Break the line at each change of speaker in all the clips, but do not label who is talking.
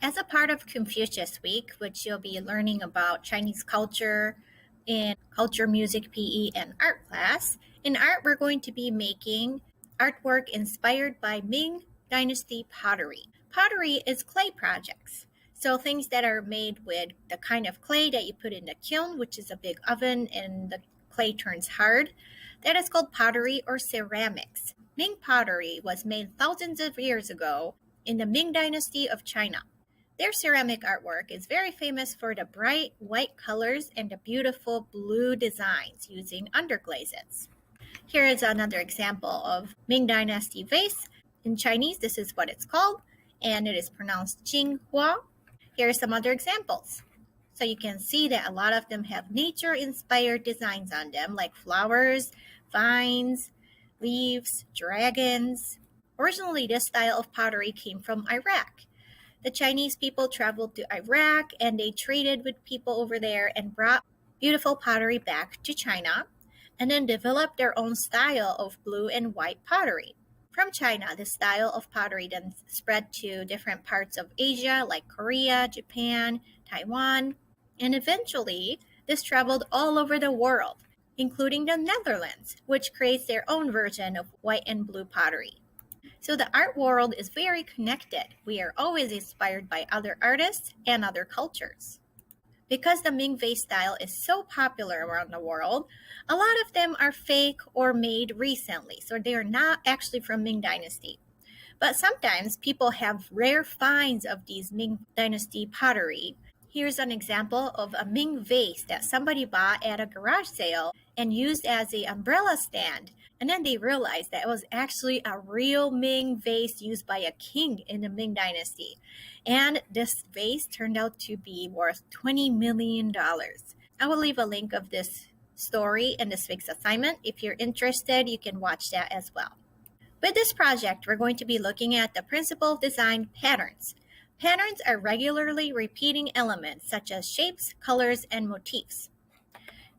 As a part of Confucius Week, which you'll be learning about Chinese culture in culture, music, PE, and art class, in art we're going to be making artwork inspired by Ming dynasty pottery. Pottery is clay projects. So things that are made with the kind of clay that you put in the kiln, which is a big oven and the clay turns hard. That is called pottery or ceramics. Ming pottery was made thousands of years ago in the Ming dynasty of China. Their ceramic artwork is very famous for the bright white colors and the beautiful blue designs using underglazes. Here is another example of Ming Dynasty vase. In Chinese, this is what it's called, and it is pronounced Jinghua. Here are some other examples. So you can see that a lot of them have nature-inspired designs on them, like flowers, vines, leaves, dragons. Originally, this style of pottery came from Iraq. The Chinese people traveled to Iraq and they traded with people over there and brought beautiful pottery back to China and then developed their own style of blue and white pottery. From China, the style of pottery then spread to different parts of Asia like Korea, Japan, Taiwan, and eventually this traveled all over the world, including the Netherlands, which creates their own version of white and blue pottery. So the art world is very connected. We are always inspired by other artists and other cultures. Because the Ming vase style is so popular around the world, a lot of them are fake or made recently, so they are not actually from Ming Dynasty. But sometimes people have rare finds of these Ming Dynasty pottery. Here's an example of a Ming vase that somebody bought at a garage sale and used as an umbrella stand. And then they realized that it was actually a real Ming vase used by a king in the Ming Dynasty. And this vase turned out to be worth $20 million. I will leave a link of this story in this week's assignment. If you're interested, you can watch that as well. With this project, we're going to be looking at the principal design patterns. Patterns are regularly repeating elements such as shapes, colors, and motifs.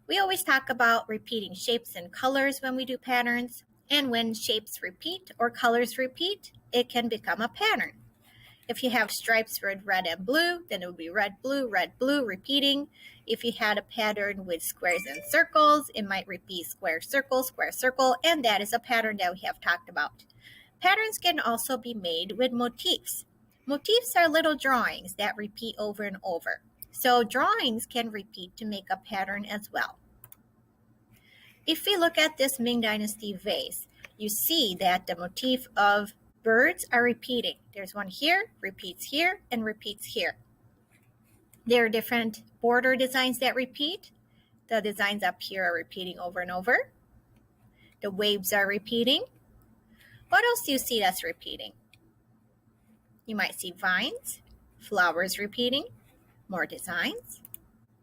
We always talk about repeating shapes and colors when we do patterns, and when shapes repeat or colors repeat, it can become a pattern. If you have stripes with red and blue, then it would be red, blue, repeating. If you had a pattern with squares and circles, it might repeat square, circle, and that is a pattern that we have talked about. Patterns can also be made with motifs. Motifs are little drawings that repeat over and over. So drawings can repeat to make a pattern as well. If we look at this Ming Dynasty vase, you see that the motif of birds are repeating. There's one here, repeats here, and repeats here. There are different border designs that repeat. The designs up here are repeating over and over. The waves are repeating. What else do you see that's repeating? You might see vines, flowers repeating, more designs.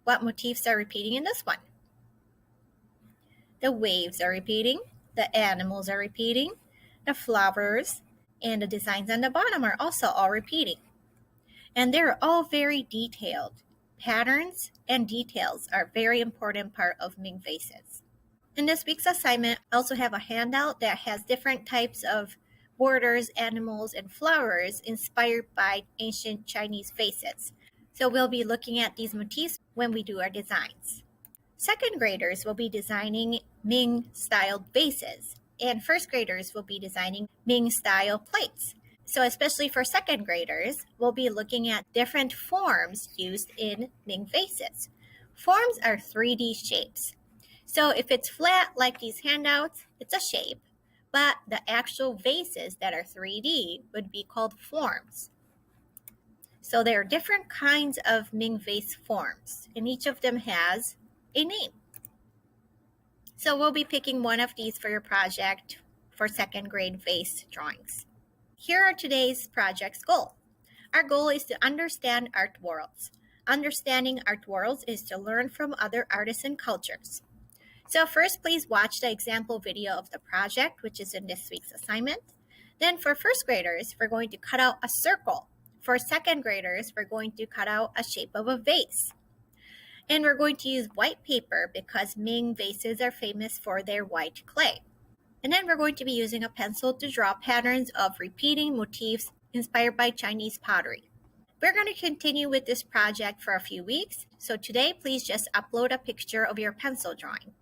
What motifs are repeating in this one? The waves are repeating, the animals are repeating, the flowers, and the designs on the bottom are also all repeating. And they're all very detailed. Patterns and details are a very important part of Ming vases. In this week's assignment, I also have a handout that has different types of borders, animals, and flowers inspired by ancient Chinese vases. So we'll be looking at these motifs when we do our designs. Second graders will be designing Ming-styled vases, and first graders will be designing Ming-style plates. So especially for second graders, we'll be looking at different forms used in Ming vases. Forms are 3D shapes. So if it's flat like these handouts, it's a shape, but the actual vases that are 3D would be called forms. So there are different kinds of Ming vase forms, and each of them has a name. So we'll be picking one of these for your project for second grade vase drawings. Here are today's project's goal. Our goal is to understand art worlds. Understanding art worlds is to learn from other artists and cultures. So first, please watch the example video of the project, which is in this week's assignment. Then for first graders, we're going to cut out a circle. For second graders, we're going to cut out a shape of a vase. And we're going to use white paper because Ming vases are famous for their white clay. And then we're going to be using a pencil to draw patterns of repeating motifs inspired by Chinese pottery. We're going to continue with this project for a few weeks, so today please just upload a picture of your pencil drawing.